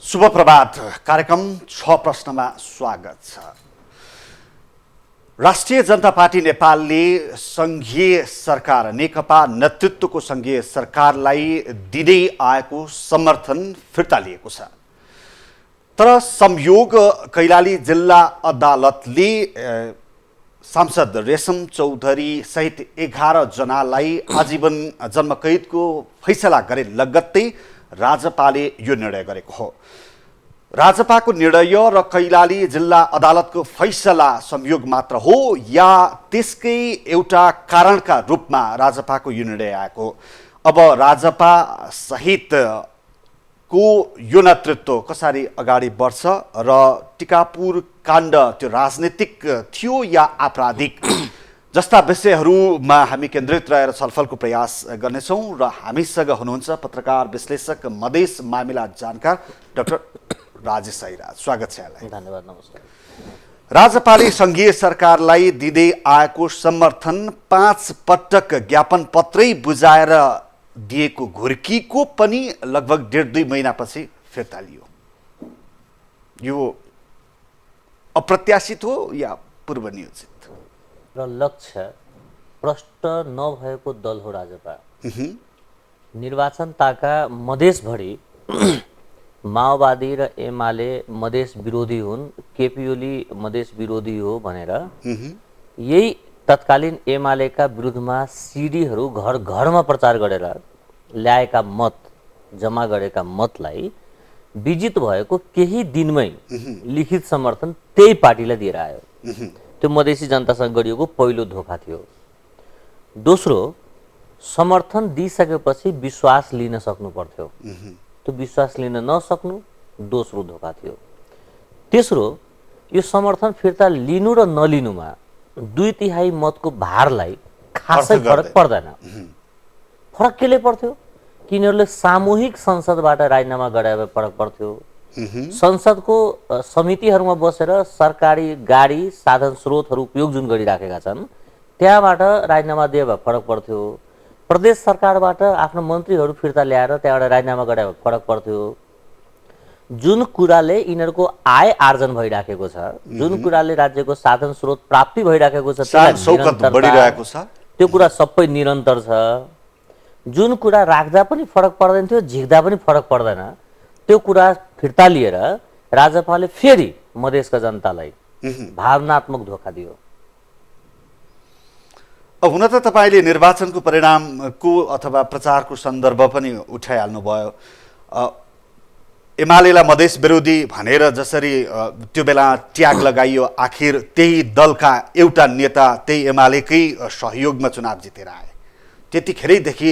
शुभ प्रभात। कार्यक्रम 6 प्रश्नमा स्वागत छ। राष्ट्रिय जनता पार्टी नेपालले संघीय सरकार नेकपा नेतृत्वको संघीय सरकारलाई दिँदै आएको समर्थन फिर्ता लिएको छ। तर संयोग कैलाली जिल्ला अदालतले सांसद रेशम चौधरी सहित 11 जनालाई आजीवन जन्मकैदको फैसला गरे लगत्तै राजपाले यो निर्णय गरेको हो। राजपाको निर्णय र कैलाली जिल्ला अदालतको फैसला संयोग मात्र हो या त्यसकै एउटा कारणका रूपमा राजपाको यो निर्णय आएको? अब राजपा सहित को यो नेतृत्व कसरी अगाडि बढ्छ र टिकापुर काण्ड त्यो राजनीतिक थियो या आपराधिक जस्ता विषयहरूमा हामी केन्द्रित रहेर छलफलको प्रयास गर्नेछौँ र हामीसँग हुनुहुन्छ पत्रकार विश्लेषक मधेस मामिला जानकार डाक्टर राजेश आइराज। स्वागत छ यहाँलाई। धन्यवाद। नमस्कार। राजपाले संघीय सरकारलाई दिँदै आएको समर्थन 5 पटक ज्ञापन पत्रै बुझाएर दिएको घुर्कीको पनि लगभग 1.5-2 महिनापछि फिर्ता लियो। यो अप्रत्याशित हो या पूर्व नियोजित? र लक्ष्य प्रष्ट नभएको दल हो राजपा। निर्वाचन ताका मधेसभरि माओवादी र एमाले मधेस विरोधी हुन्, केपी ओली मधेस विरोधी हो भनेर यही तत्कालीन एमालेका विरुद्धमा सिडीहरू घर घरमा प्रचार गरेर ल्याएका मत जम्मा गरेका मतलाई विजित भएको केही दिनमै लिखित समर्थन त्यही पार्टीलाई दिएर आयो। त्यो मधेसी जनतासँग गरिएको पहिलो धोका थियो। दोस्रो, समर्थन दिइसकेपछि विश्वास लिन सक्नु पर्थ्यो। त्यो विश्वास लिन नसक्नु दोस्रो धोका थियो। तेस्रो, यो समर्थन फिर्ता लिनु र नलिनुमा 2/3 मतको भारलाई खासै फरक पर्दैन। फरक केले पर्थ्यो? किनीहरूले सामूहिक संसदबाट राजीनामा गराए फरक पर्थ्यो। संसदको समितिहरूमा बसेर सरकारी गाडी साधन स्रोतहरू उपयोग जुन गरिराखेका छन् त्यहाँबाट राजीनामा दिए भए फरक पर्थ्यो। प्रदेश सरकारबाट आफ्नो मन्त्रीहरू फिर्ता ल्याएर त्यहाँबाट राजीनामा गराए फरक पर्थ्यो। जुन कुराले यिनीहरूको आय आर्जन भइराखेको छ, जुन कुराले राज्यको साधन स्रोत प्राप्ति भइराखेको छ, त्यो कुरा सबै निरन्तर छ। जुन कुरा राख्दा पनि फरक पर्दैन थियो, झिक्दा पनि फरक पर्दैन, त्यो कुरा फिर्ता लिएर राजपाले फेरि मधेसका जनतालाई भावनात्मक धोका दियो। अब हुन त तपाईले निर्वाचनको परिणामको अथवा प्रचारको सन्दर्भ पनि उठाइहाल्नु भयो। एमालेलाई मधेस विरोधी भनेर जसरी त्यो बेला ट्याग लगाइयो, आखिर त्यही दलका एउटा नेता त्यही एमालेकै सहयोगमा चुनाव जितेर आए। त्यतिखेरैदेखि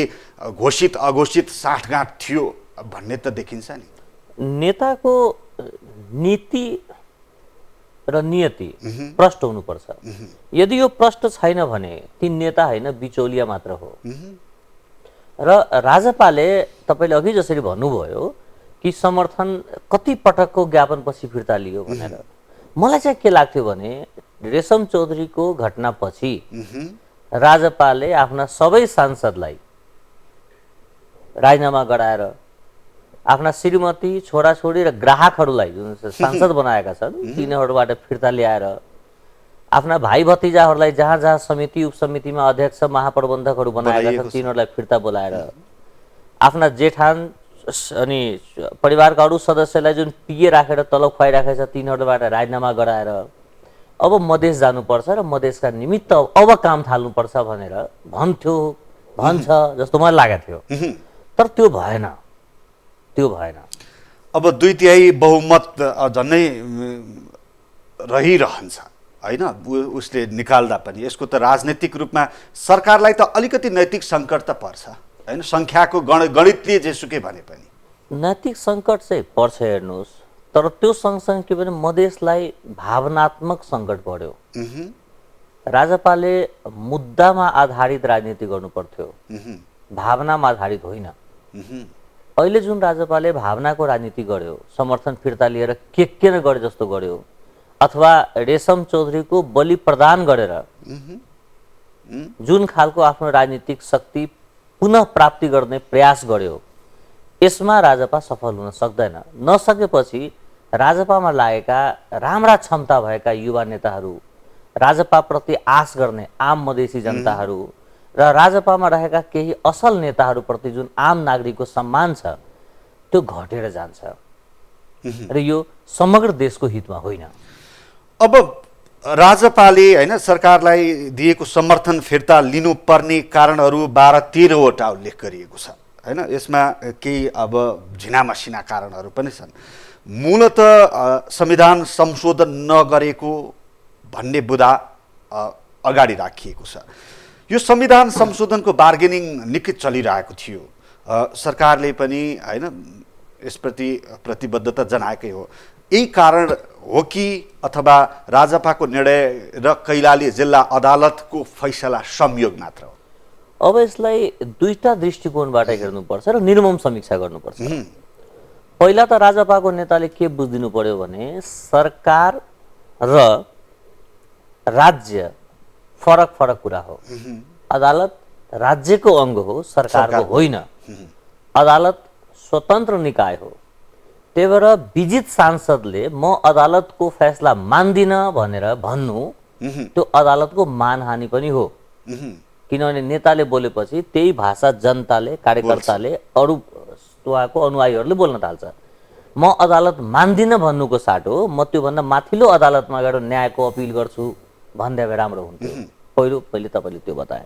घोषित अघोषित साँठगाँठ थियो भन्ने त देखिन्छ नि। नेताको नीति र नियति प्रष्ट हुनुपर्छ। यदि यो प्रष्ट छैन भने ती नेता होइन, बिचौलिया मात्र हो। र राजपाले तपाईले अघि जसरी भन्नुभयो कि समर्थन कति पटकको ज्ञापन पछि फिर्ता लियो भनेर, मलाई चाहिँ के लाग्थ्यो भने रेशम चौधरीको घटनापछि राजपाले आफ्ना सबै सांसदलाई राजीनामा गराएर आफ्ना श्रीमती, छोराछोरी र ग्राहकहरूलाई जुन सांसद बनाएका छन् तिनीहरूबाट फिर्ता ल्याएर आफ्ना भाइ भतिजाहरूलाई जहाँ जहाँ समिति उपसमितिमा अध्यक्ष महाप्रबन्धकहरू बनाएका छन् तिनीहरूलाई फिर्ता बोलाएर आफ्ना जेठान अनि परिवारका अरू सदस्यलाई जुन पिए राखेर तलब खुवाइराखेका छ तिनीहरूबाट राजीनामा गराएर अब मधेस जानुपर्छ र मधेसका निमित्त अब काम थाल्नुपर्छ भनेर भन्छ जस्तो मलाई लागेको थियो। तर त्यो भएन। अब 2/3 बहुमत झन्नै रहिरहन्छ होइन उसले निकाल्दा पनि। यसको त राजनीतिक रूपमा सरकारलाई त अलिकति नैतिक सङ्कट त पर्छ होइन, सङ्ख्याको गणितले जेसुकै भने पनि नैतिक सङ्कट चाहिँ पर्छ हेर्नुहोस्। तर त्यो सँगसँगै के भने मधेसलाई भावनात्मक सङ्कट पर्यो। राजपाले मुद्दामा आधारित राजनीति गर्नु पर्थ्यो, भावनामा आधारित होइन। अहिले जुन राजपाले भावनाको राजनीति गर्यो, समर्थन फिर्ता लिएर के न गरे जस्तो गर्यो, अथवा रेशम चौधरीको बलि प्रदान गरेर जुन खालको आफ्नो राजनीतिक शक्ति पुनः प्राप्ति गर्ने प्रयास गर्यो, यसमा राजपा सफल हुन सक्दैन। नसकेपछि राजपामा लागेका राम्रा क्षमता भएका युवा नेताहरू, राजपाप्रति आश गर्ने आम मधेसी जनताहरू र राजपामा रहेका केही असल नेताहरूप्रति जुन आम नागरिकको सम्मान छ त्यो घटेर जान्छ र यो समग्र देशको हितमा होइन। अब राजपाले होइन सरकारलाई दिएको समर्थन फिर्ता लिनुपर्ने कारणहरू 12-13वटा उल्लेख गरिएको छ होइन। यसमा केही अब झिनामसिना कारणहरू पनि छन्। मूलत संविधान संशोधन नगरेको भन्ने बुदा अगाडि राखिएको छ। यो संविधान संशोधनको बार्गेनिङ निकै चलिरहेको थियो। सरकारले पनि होइन यसप्रति प्रतिबद्धता जनाएकै हो। यही कारण हो कि अथवा राजपाको निर्णय र कैलाली जिल्ला अदालतको फैसला संयोग मात्र हो? अब यसलाई दुईटा दृष्टिकोणबाट हेर्नुपर्छ र निर्मम समीक्षा गर्नुपर्छ। पहिला त राजपाको नेताले के बुझिदिनु पर्यो भने सरकार र राज्य फरक फरक कुरा हो। अदालत राज्यको अङ्ग हो, सरकारको होइन। अदालत स्वतन्त्र निकाय हो। त्यही भएर विजित सांसदले म अदालतको फैसला मान्दिन भनेर भन्नु त्यो अदालतको मानहानि पनि हो। किनभने नेताले बोलेपछि त्यही भाषा जनताले, कार्यकर्ताले, अरू उहाँको अनुयायीहरूले बोल्न थाल्छ। म अदालत मान्दिन भन्नुको साटो म त्योभन्दा माथिल्लो अदालतमा गएर न्यायको अपिल गर्छु भन्दा भए राम्रो हुन्थ्यो। पहिले तपाईँले त्यो बताए।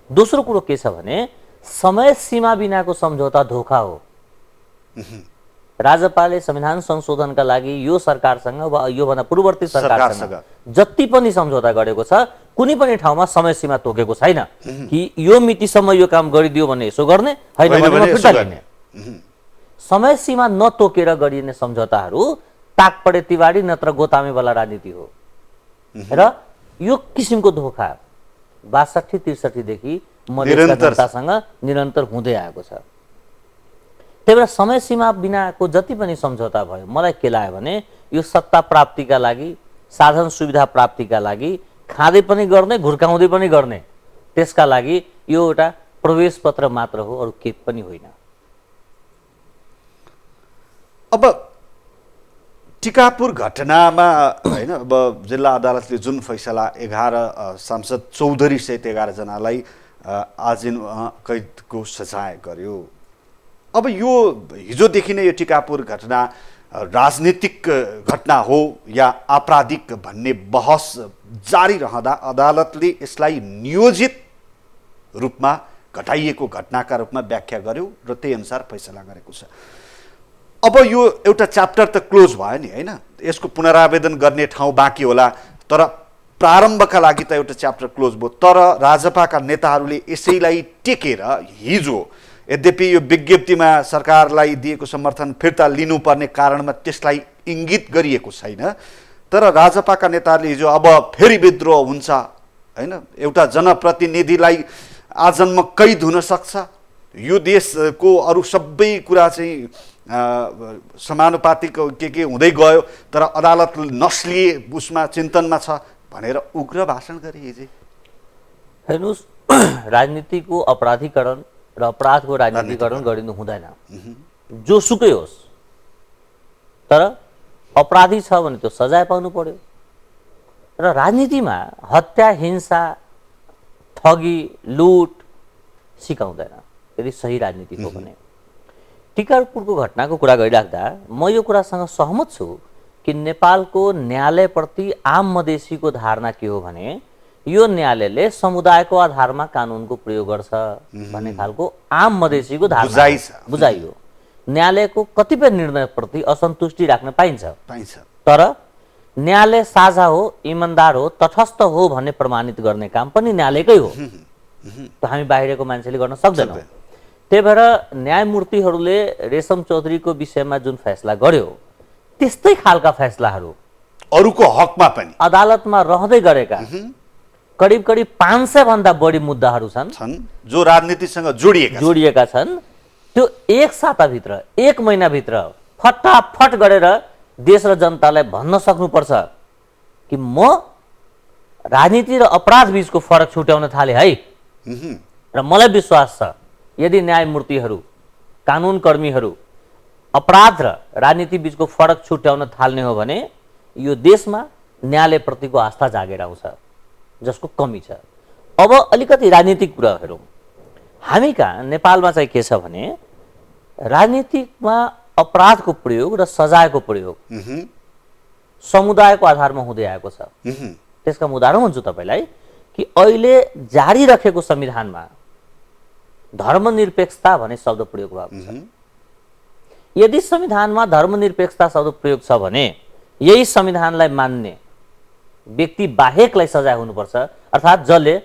दोस्रो कुरो के छ भने समय सीमा बिनाको सम्झौता धोखा हो। राजपाले संविधान संशोधनका लागि यो सरकारसँग वा योभन्दा पूर्ववर्ती सरकारसँग जति पनि सम्झौता गरेको छ कुनै पनि ठाउँमा समय सीमा तोकेको छैन कि यो मितिसम्म यो काम गरिदियो भने यसो गर्ने, होइन भने फिर्ता लिने। समय सीमा नतोकेर गरिने सम्झौताहरू ताकपडे तिवारी नत्र गोतामेवाला राजनीति हो र यो किसिमको धोखा 62-63 देखि मधेसका जनतासँग निरन्तर हुँदै आएको छ। त्यही भएर समय सीमा बिनाको जति पनि सम्झौता भयो मलाई के लाग्यो भने यो सत्ता प्राप्तिका लागि, साधन सुविधा प्राप्तिका लागि खाँदै पनि गर्ने, घुर्काउँदै पनि गर्ने, त्यसका लागि यो एउटा प्रवेश पत्र मात्र हो, अरू केही पनि होइन। अब टिकापुर घटनामा होइन अब जिल्ला अदालतले जुन फैसला 11 सांसद चौधरी सहित 11 जनालाई आजीवन कैदको सजाय गर्यो। अब यो हिजोदेखि नै यो टिकापुर घटना राजनीतिक घटना हो या आपराधिक भन्ने बहस जारी रहँदा अदालतले यसलाई नियोजित रूपमा घटाइएको घटनाका रूपमा व्याख्या गर्यो र त्यही अनुसार फैसला गरेको छ। अब यो एउटा च्याप्टर त क्लोज भयो नि होइन, यसको पुनरावेदन गर्ने ठाउँ बाँकी होला, तर प्रारम्भका लागि त एउटा च्याप्टर क्लोज भयो। तर राजपाका नेताहरूले यसैलाई टेकेर हिजो यद्यपि यो विज्ञप्तिमा सरकारलाई दिएको समर्थन फिर्ता लिनुपर्ने कारणमा त्यसलाई इङ्गित गरिएको छैन, तर राजपाका नेताहरूले हिजो अब फेरि विद्रोह हुन्छ होइन, एउटा जनप्रतिनिधिलाई आजन्म कैद हुन सक्छ, यो देशको अरू सबै कुरा चाहिँ समानुपातिक के हुँदै गयो तर अदालत नस्लिए उसमा चिन्तनमा छ भनेर उग्र भाषण गरे हिजो। हेर्नुहोस्, राजनीतिको अपराधीकरण र अपराधको राजनीतिकरण गरिनु हुँदैन, जोसुकै होस्। तर अपराधी छ भने त्यो सजाय पाउनु पर्यो र राजनीतिमा हत्या, हिंसा, ठगी, लुट सिकाउँदैन यदि सही राजनीति हो भने। टिकापुरको घटनाको कुरा गरिराख्दा म यो कुरासँग सहमत छु कि नेपालको न्यायालयप्रति आम मधेसीको धारणा के हो भने यो न्यायालयले समुदायको आधारमा कानुनको प्रयोग गर्छ भन्ने खालको आम मधेसीको धारणा बुझाइ हो। न्यायालयको कतिपय निर्णयप्रति असन्तुष्टि राख्न पाइन्छ, तर न्यायालय साझा हो, इमान्दार हो, तटस्थ हो भन्ने प्रमाणित गर्ने काम पनि न्यायालयकै हो। त हामी बाहिरको मान्छेले गर्न सक्दैनौँ। त्यही भएर न्यायमूर्तिहरूले रेशम चौधरीको विषयमा जुन फैसला गर्यो त्यस्तै खालका फैसलाहरू अरूको हकमा पनि अदालतमा रहँदै गरेका करिब 500 भन्दा बढी मुद्दाहरू छन् जो राजनीतिसँग जोडिएका छन्। त्यो एक साताभित्र, एक महिनाभित्र फटाफट गरेर देश र जनतालाई भन्न सक्नुपर्छ कि म राजनीति र अपराध बीचको फरक छुट्याउन थाले है। र मलाई विश्वास छ यदि न्यायमूर्तिहरू कानुन कर्मीहरू अपराध र राजनीति बीचको फरक छुट्याउन थाल्ने हो भने यो देशमा न्यायालयप्रतिको आस्था जागेर आउँछ, जसको कमी छ। अब अलिकति राजनीतिक कुरा हेरौँ। हामी कहाँ नेपालमा चाहिँ के छ भने राजनीतिकमा अपराधको प्रयोग र सजायको प्रयोग समुदायको आधारमा हुँदै आएको छ। त्यसका म उदाहरण भन्छु तपाईलाई कि अहिले जारी राखेको संविधानमा धर्मनिरपेक्षता भन्ने शब्द प्रयोग भएको छ। यदि संविधानमा धर्मनिरपेक्षता शब्द प्रयोग छ भने यही संविधानलाई मान्ने व्यक्ति बाहेकलाई सजाय हुनुपर्छ। अर्थात् जसले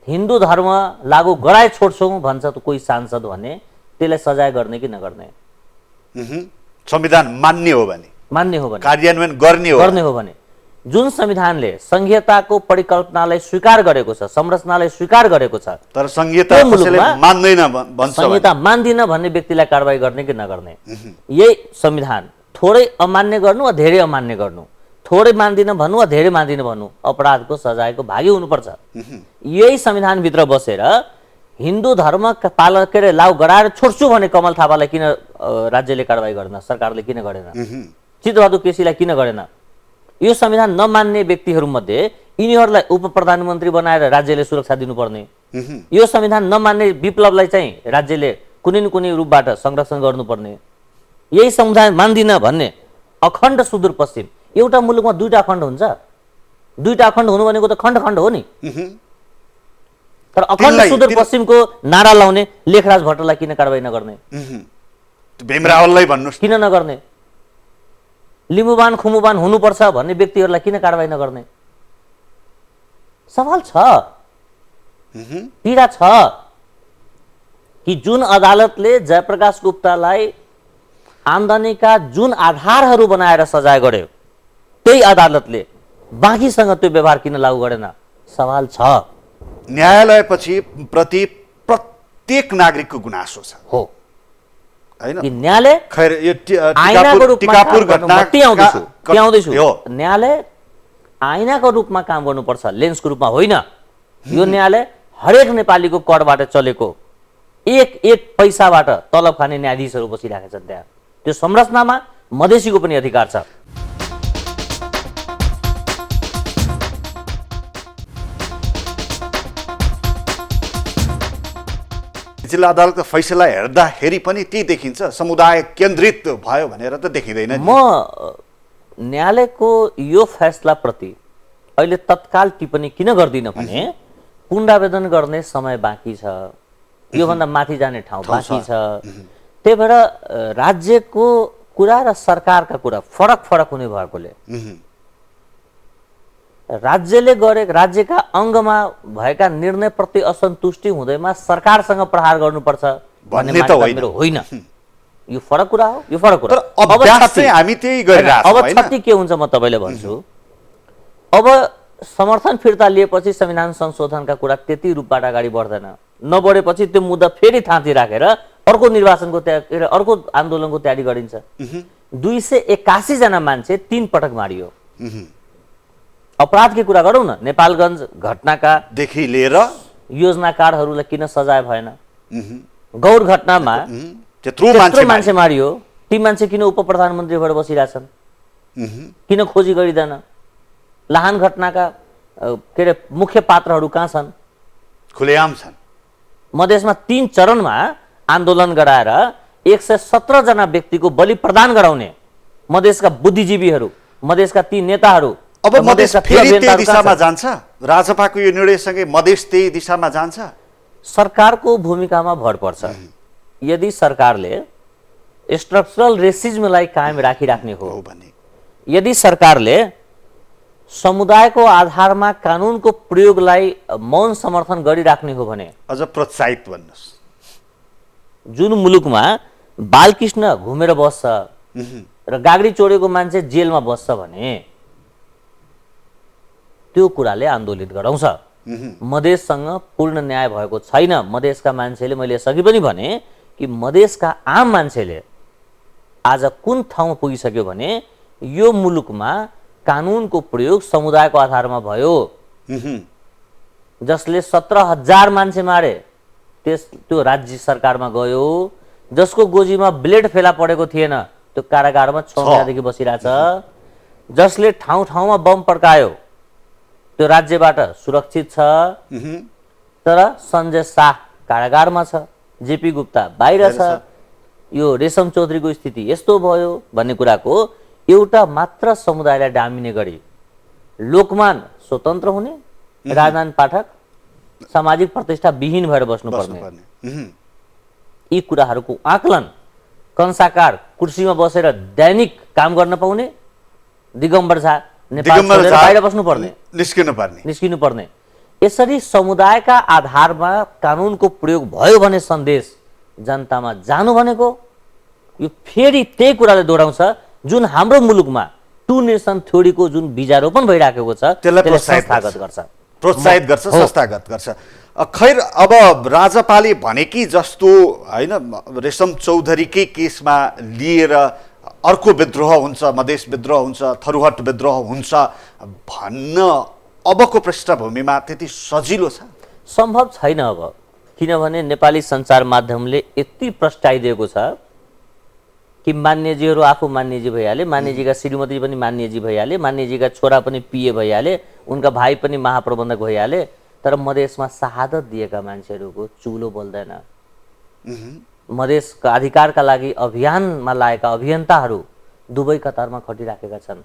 हिन्दू धर्म लागू गराए छोड्छौँ भन्छ त कोही सांसद भने त्यसलाई सजाय गर्ने कि नगर्ने? संविधान मान्ने हो भने कार्यान्वयन गर्ने हो भने जुन संविधानले संघीयताको परिकल्पनालाई स्वीकार गरेको छ, संरचनालाई स्वीकार गरेको छ, तर संघीयता कसैले मान्दैन भन्छ, संघीयता मान्दिन भन्ने व्यक्तिलाई कारबाही गर्ने कि नगर्ने? यही संविधान थोरै अमान्य गर्नु वा धेरै अमान्य गर्नु, थोरै मान्दिन भन्नु वा धेरै मान्दिन भन्नु अपराधको सजायको भागी हुनुपर्छ। यही संविधानभित्र बसेर हिन्दू धर्म पालन के अरे लागू गराएर छोड्छु भने कमल थापालाई किन राज्यले कारबाही गरेन, सरकारले किन गरेन, चितबहादुर केसीलाई किन गरेन? यो संविधान नमान्ने व्यक्तिहरूमध्ये यिनीहरूलाई उप प्रधानमन्त्री बनाएर राज्यले सुरक्षा दिनुपर्ने, यो संविधान नमान्ने विप्लवलाई चाहिँ राज्यले कुनै न कुनै रूपबाट संरक्षण गर्नुपर्ने, यही संविधान मान्दिन भन्ने अखण्ड सुदूरपश्चिम एउटा मुलुकमा दुईटा खण्ड हुन्छ। दुईटा खण्ड हुनु भनेको त खण्ड खण्ड हो नि। तर अखण्ड सुदूरपश्चिमको नारा लाउने लेखराज भट्टलाई किन कारबाही नगर्ने? भीमरावलाई भन्नुस् किन नगर्ने? लिम्बुवान खुमुवान हुनुपर्छ भन्ने व्यक्तिहरूलाई किन कारबाही नगर्ने? सवाल छ, पीडा छ कि जुन अदालतले जयप्रकाश गुप्तालाई आम्दानीका जुन आधारहरू बनाएर सजाय गर्यो त्यही अदालतले बाँकीसँग त्यो व्यवहार किन लागू गरेन? सवाल छ। न्यायालयपछि प्रति प्रत्येक नागरिकको गुनासो छ हो हैन? कि न्यायालय खैर यो टिकापुर घटना आउँदैछु न्यायालय आइनाको रूपमा काम गर्नुपर्छ, लेन्सको रूपमा होइन। यो न्यायालय हरेक नेपालीको करबाट चलेको एक एक पैसाबाट तलब खाने न्यायाधीशहरू बसिरहेका छन् त्यहाँ। त्यो संरचनामा मधेसीको पनि अधिकार छ। जिल्ला अदालतको फैसला हेर्दाखेरि पनि त्यही देखिन्छ, समुदाय केन्द्रित भयो भनेर त देखिँदैन। म न्यायालयको यो फैसलाप्रति अहिले तत्काल टिप्पणी किन गर्दिनँ भने पुनरावेदन गर्ने समय बाँकी छ, योभन्दा माथि जाने ठाउँ बाँकी छ। त्यही भएर राज्यको कुरा र सरकारका कुरा फरक फरक हुने भएकोले राज्यले राज्यका अङ्गमा भएका निर्णयप्रति असन्तुष्टि हुँदैमा सरकारसँग प्रहार गर्नुपर्छ भन्ने मान्यता मेरो होइन। यो फरक कुरा हो, यो फरक कुरा। अब क्षति के हुन्छ म तपाईँले भन्छु। अब समर्थन फिर्ता लिएपछि संविधान संशोधनका कुरा त्यति रूपबाट अगाडि बढ्दैन, नबढेपछि त्यो मुद्दा फेरि थाँती राखेर अर्को निर्वाचनको अर्को आन्दोलनको तयारी गरिन्छ। 281 जना मान्छे 3 पटक मारियो। अपराधकी कुरा गरौँ न, नेपालगञ्ज घटनाका देखि लिएर योजनाकारहरूलाई किन सजाय भएन? गौर घटनामा त्यत्रो मान्छे मारियो, ती मान्छे किन उप प्रधानमन्त्री भएर बसिरहेछन्? किन खोजी गरिँदैन? लाहान घटनाका के अरे मुख्य पात्रहरू कहाँ छन्? खुलेआम छन्। मधेसमा 3 चरणमा आन्दोलन गराएर 117 जना व्यक्तिको बलि प्रदान गराउने मधेसका बुद्धिजीवीहरू, मधेसका ती नेताहरू अब मधेस फेरि त्यही दिशामा जान्छ। राजपाको यो निर्णयसँगै मधेस त्यही दिशामा जान्छ। सरकारको भूमिकामा भर पर्छ। यदि सरकारले स्ट्रक्चरल रेसिज्मलाई कायम राखिराख्ने हो भने, यदि सरकारले समुदायको आधारमा कानुनको प्रयोगलाई मौन समर्थन गरिराख्ने हो भने, अझ प्रोत्साहित भन्नुस्। जुन मुलुकमा बालकृष्ण घुमेर बस्छ र गाग्री चोरेको मान्छे जेलमा बस्छ भने त्यो कुराले आन्दोलित गराउँछ। मधेससँग पूर्ण न्याय भएको छैन। मधेसका मान्छेले, मैले यसअघि पनि भने कि मधेसका आम मान्छेले आज कुन ठाउँमा पुगिसक्यो भने यो मुलुकमा कानुनको प्रयोग समुदायको आधारमा भयो। जसले 17,000 मान्छे मारे त्यो राज्य सरकारमा गयो, जसको गोजीमा ब्लेड फेला परेको थिएन त्यो कारागारमा 6 महिनादेखि बसिरहेछ, जसले ठाउँ ठाउँमा बम पड्कायो त्यो राज्यबाट सुरक्षित छ, तर सञ्जय शाह कारागारमा छ, जेपी गुप्ता बाहिर छ, यो रेशम चौधरीको स्थिति यस्तो भयो भन्ने कुराको एउटा मात्र समुदायलाई डामिने गरी लोकमान स्वतन्त्र हुने, राजनारायण पाठक सामाजिक प्रतिष्ठा विहीन भएर बस्नुपर्ने, यी कुराहरूको आकलन कंसाकार कुर्सीमा बसेर दैनिक काम गर्न पाउने दिगम्बर झा नेपाल छोडेर बाहिर बस्नुपर्ने, निस्किनु पर्ने, यसरी समुदायका आधारमा कानुनको प्रयोग भयो भने सन्देश जनतामा जानु भनेको यो फेरि त्यही कुराले दोहोऱ्याउँछ जुन हाम्रो मुलुकमा टु नेसन थ्योरीको जुन बीजारोपण भइराखेको छ त्यसले संस्थागत गर्छ, प्रोत्साहित गर्छ, संस्थागत गर्छ। खैर अब राजपाले भनेकी जस्तो हैन रेशम चौधरीकै केसमा लिएर अर्को विद्रोह हुन्छ, मधेस विद्रोह हुन्छ, थरुहट विद्रोह हुन्छ भन्न अबको पृष्ठभूमिमा त्यति सजिलो छ? सम्भव छैन अब, किनभने नेपाली सञ्चार माध्यमले यति प्रस्ताइदिएको छ कि मान्यजीहरू आफू मान्यजी भइहाले, मान्यजीका श्रीमती पनि मान्यजी भइहाले, मान्यजीका छोरा पनि पिए भइहाले, उनका भाइ पनि महाप्रबन्धक भइहाले, तर मधेसमा शहादत दिएका मान्छेहरूको चुलो बोल्दैन। मधेसका अधिकारका लागि अभियानमा लागेका अभियन्ताहरू दुवै कतारमा खटिराखेका छन्।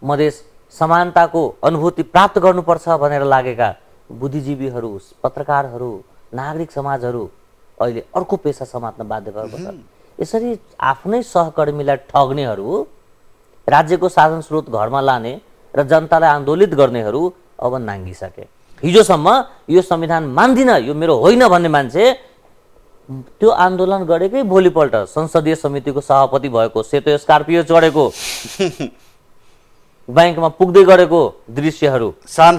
मधेस समानताको अनुभूति प्राप्त गर्नुपर्छ भनेर लागेका बुद्धिजीवीहरू, पत्रकारहरू, नागरिक समाजहरू अहिले अर्को पेसा समात्न बाध्य भएको छ। यसरी आफ्नै सहकर्मीलाई ठग्नेहरू, राज्यको साधन स्रोत घरमा लाने र जनतालाई आन्दोलित गर्नेहरू अब नाङ्गिसके। हिजोसम्म यो संविधान मान्दिन, यो मेरो होइन भन्ने मान्छे त्यो आन्दोलन गरेकै भोलिपल्ट संसदीय समितिको सभापति भएको, सेतो स्कर्पियो चढेको, बैंकमा पुग्दै गरेको दृश्यहरू, शान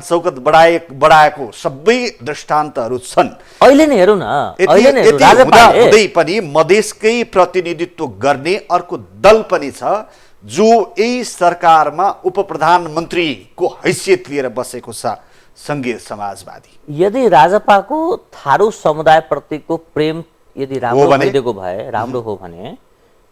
शौकत बढाएको सबै दृष्टान्तहरू छन्। अहिले नै हेरौँ न, अहिले नै हुँदै पनि मधेसकै प्रतिनिधित्व गर्ने अर्को दल पनि छ जो यही सरकारमा उप प्रधानमन्त्रीको हैसियत लिएर बसेको छ, संघीय समाजवादी। यदि राजपाको थारू समुदायप्रतिको प्रेम यदि राम्रो भइदिएको भए, राम्रो हो भने,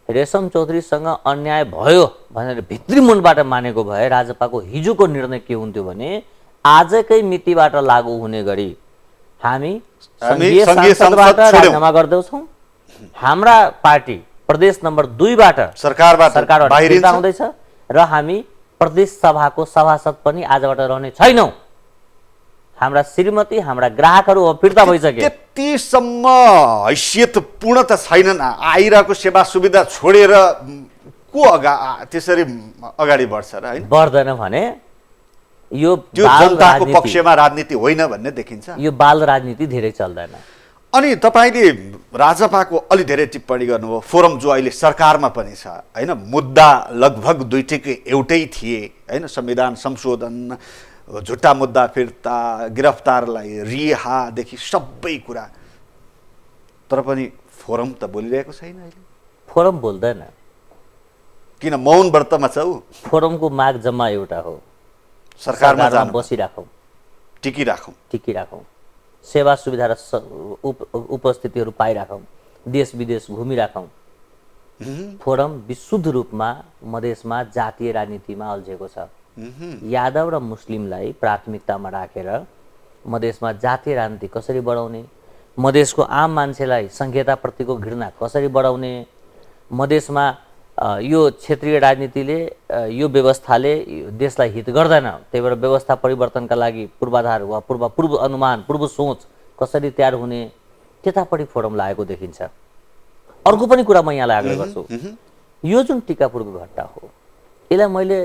रेशम चौधरीसँग अन्याय भयो भनेर भित्री मनबाट मानेको भए राजपाको हिजोको निर्णय के हुन्थ्यो भने आजकै मितिबाट लागू हुने गरी हामी संघीय संसदबाट राजीनामा गर्दैछौँ, हाम्रा पार्टी प्रदेश नम्बर 2 बाट सरकारबाट फिर्ता हुँदैछ र हामी प्रदेश सभाको सभासद पनि आजबाट रहने छैनौँ। हाम्रा श्रीमती, हाम्रा ग्राहकहरू फिर्ता भइसके, त्यतिसम्म हैसियत पूर्ण त छैनन्। आइरहेको सेवा सुविधा छोडेर को त्यसरी अगाडि बढ्छ र हैन? बढ्दैन भने यो जनताको पक्षमा राजनीति होइन भन्ने देखिन्छ। यो बाल राजनीति धेरै चल्दैन। अनि तपाईले राजपाको अलि धेरै टिप्पणी गर्नुभयो, फोरम जो अहिले सरकारमा पनि छ हैन, मुद्दा लगभग दुईटैकै एउटै थिए हैन, संविधान संशोधन, झुट्टा मुद्दा फिर्ता, गिरफ्तारलाई रिहादेखि सबै कुरा, तर पनि फोरम त बोलिरहेको छैन अहिले। फोरम बोल्दैन, किन मौन व्रतमा छ उ? फोरमको माग जम्मा एउटा हो, सरकारमा बसिराखौँ, टिकिराखौँ, सेवा सुविधा र उपस्थितिहरू पाइराखौँ, देश विदेश घुमिराखौँ। फोरम विशुद्ध रूपमा मधेसमा जातीय राजनीतिमा अल्झेको छ। यादव र मुस्लिमलाई प्राथमिकतामा राखेर मधेसमा जातीय राजनीति कसरी बढाउने, मधेसको आम मान्छेलाई संघीयताप्रतिको घृणा कसरी बढाउने, मधेसमा यो क्षेत्रीय राजनीतिले, यो व्यवस्थाले देशलाई हित गर्दैन, त्यही भएर व्यवस्था परिवर्तनका लागि पूर्वाधार वा पूर्व अनुमान, पूर्व सोच कसरी तयार हुने, त्यतापट्टि फोरम लागेको देखिन्छ। अर्को पनि कुरा म यहाँलाई आग्रह गर्छु, यो जुन टिकापुरको घटना हो यसलाई मैले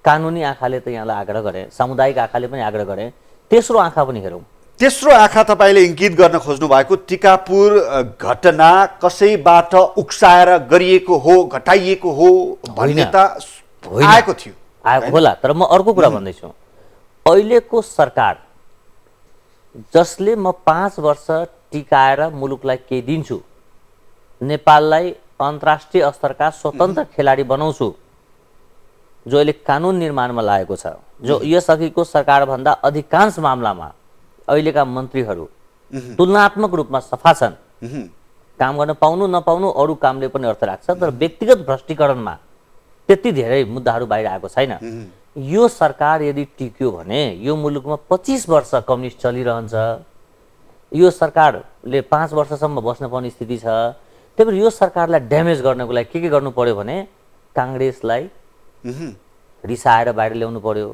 कानुनी आँखाले त यहाँलाई आग्रह गरेँ, सामुदायिक आँखाले पनि आग्रह गरेँ, तेस्रो आँखा पनि हेरौँ। तेस्रो आँखा तपाईँले इङ्गित गर्न खोज्नु भएको टिकापुर घटना कसैबाट उक्साएर गरिएको हो, घटाइएको हो भन्ने त आएको थियो, आएको होला। तर म अर्को कुरा भन्दैछु, अहिलेको सरकार जसले म 5 वर्ष टिकाएर मुलुकलाई केही दिन्छु, नेपाललाई अन्तर्राष्ट्रिय स्तरका स्वतन्त्र खेलाडी बनाउँछु, जो अहिले कानुन निर्माणमा लागेको छ, जो यसअघिको सरकारभन्दा अधिकांश मामलामा अहिलेका मन्त्रीहरू तुलनात्मक रूपमा सफा छन्, काम गर्न पाउनु नपाउनु अरू कामले पनि अर्थ राख्छ, तर व्यक्तिगत भ्रष्टीकरणमा त्यति धेरै मुद्दाहरू बाहिर आएको छैन। यो सरकार यदि टिक्यो भने यो मुलुकमा 25 वर्ष कम्युनिस्ट चलिरहन्छ। यो सरकारले 5 वर्षसम्म बस्न पाउने स्थिति छ। त्यही भएर यो सरकारलाई ड्यामेज गर्नको लागि के गर्नु पर्यो भने काङ्ग्रेसलाई रिसाएर बाहिर ल्याउनु पर्यो,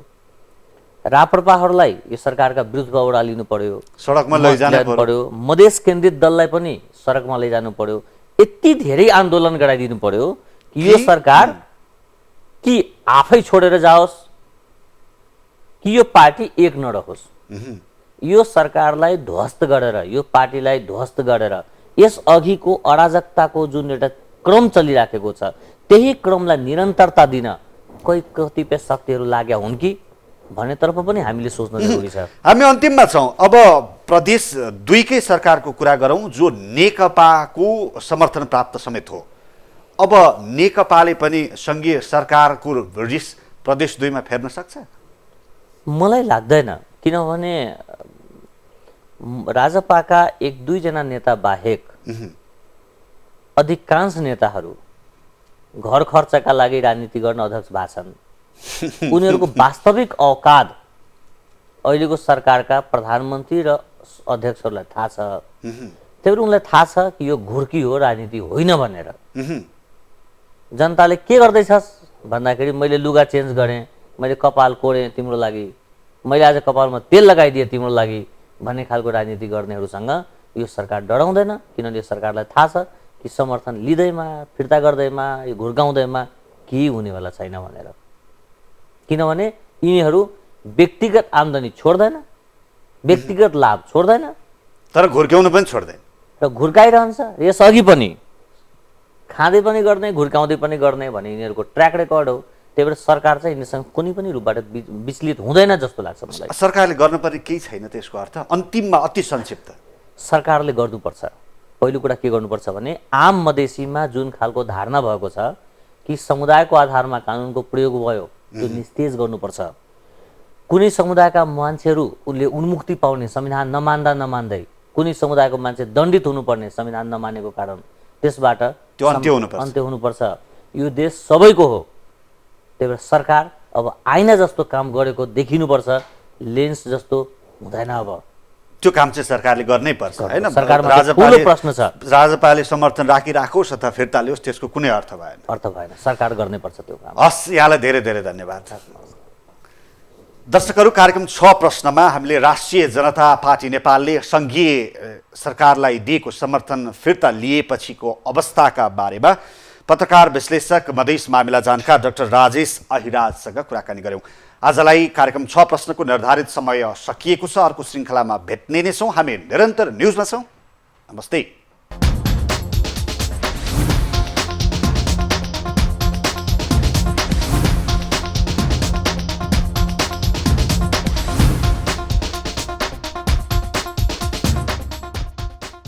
राप्रपाहरूलाई यो सरकारका विरुद्धमा ओडालिनु पर्यो, सडकमा लैजानु पर्यो, मधेस केन्द्रित दललाई पनि सडकमा लैजानु पर्यो। यति धेरै आन्दोलन गराइदिनु पर्यो कि यो सरकार कि आफै छोडेर जाओस् कि यो पार्टी एक नरहोस्। यो सरकारलाई ध्वस्त गरेर, यो पार्टीलाई ध्वस्त गरेर यस अघिको अराजकताको जुन एउटा क्रम चलिराखेको छ त्यही क्रमलाई निरन्तरता दिन कोही कतिपय शक्तिहरू लाग्या हुन् कि भन्नेतर्फ पनि हामीले सोच्न जरुरी छ। हामी अन्तिममा छौँ। अब प्रदेश 2 कै सरकारको कुरा गरौँ जो नेकपाको समर्थन प्राप्त समेत हो। अब नेकपाले पनि सङ्घीय सरकारको रिस प्रदेश 2 मा फेर्न सक्छ? मलाई लाग्दैन, किनभने राजपाका 1-2 जना नेता बाहेक अधिकांश नेताहरू घर खर्चका लागि राजनीति गर्न अध्यक्ष भएको छन्। उनीहरूको वास्तविक औकात अहिलेको सरकारका प्रधानमन्त्री र अध्यक्षहरूलाई थाहा छ। त्यही भएर उनलाई थाहा छ कि यो घुर्की हो, राजनीति होइन भनेर। जनताले के गर्दैछस् भन्दाखेरि मैले लुगा चेन्ज गरेँ, मैले कपाल कोरेँ तिम्रो लागि, मैले आज कपालमा तेल लगाइदिएँ तिम्रो लागि भन्ने खालको राजनीति गर्नेहरूसँग यो सरकार डराउँदैन, किनभने यो सरकारलाई थाहा छ कि समर्थन लिँदैमा, फिर्ता गर्दैमा, यो घुर्काउँदैमा केही हुनेवाला छैन भनेर। किनभने यिनीहरू व्यक्तिगत आम्दानी छोड्दैन, व्यक्तिगत लाभ छोड्दैन, तर घुर्क्याउनु पनि छोड्दैन र घुर्काइरहन्छ। यसअघि पनि खाँदै पनि गर्ने, घुर्काउँदै पनि गर्ने भन्ने यिनीहरूको ट्र्याक रेकर्ड हो। त्यही भएर सरकार चाहिँ यिनीसँग कुनै पनि रूपबाट विचलित हुँदैन जस्तो लाग्छ मलाई। सरकारले गर्नुपर्ने केही छैन त्यसको अर्थ? अन्तिममा अति संक्षिप्त सरकारले गर्नुपर्छ। पहिलो कुरा के गर्नुपर्छ भने आम मधेसीमा जुन खालको धारणा भएको छ कि समुदायको आधारमा कानुनको प्रयोग भयो त्यो निस्तेज गर्नुपर्छ। कुनै समुदायका मान्छेहरू उनले उन्मुक्ति पाउने संविधान नमान्दै कुनै समुदायको मान्छे दण्डित हुनुपर्ने संविधान नमानेको कारण त्यसबाट त्यो अन्त्य हुनुपर्छ। यो देश सबैको हो। त्यही भएर सरकार अब आइना जस्तो काम गरेको देखिनुपर्छ, लेन्स जस्तो हुँदैन। अब त्यो काम चाहिँ सरकारले गर्नै पर्छ हैन? ठुलो प्रश्न छ। राजपाले समर्थन राखिराखोस् अथवा फिर्ता ल्याओस् त्यसको कुनै अर्थ भएन। सरकार गर्नै पर्छ त्यो काम। हस्, यहाँलाई धेरै धेरै धन्यवाद। दर्शकहरू, कार्यक्रम 6 प्रश्नमा हामीले राष्ट्रिय जनता पार्टी नेपालले सङ्घीय सरकारलाई दिएको समर्थन फिर्ता लिएपछिको अवस्थाका बारेमा पत्रकार विश्लेषक मधेस मामिला जानकार डाक्टर राजेश अहिराजसँग कुराकानी गऱ्यौँ। आजलाई कार्यक्रम 6 प्रश्नको निर्धारित समय सकिएको छ। अर्को श्रृङ्खलामा भेट्ने नै छौँ। हामी निरन्तर न्युजमा छौँ। नमस्ते।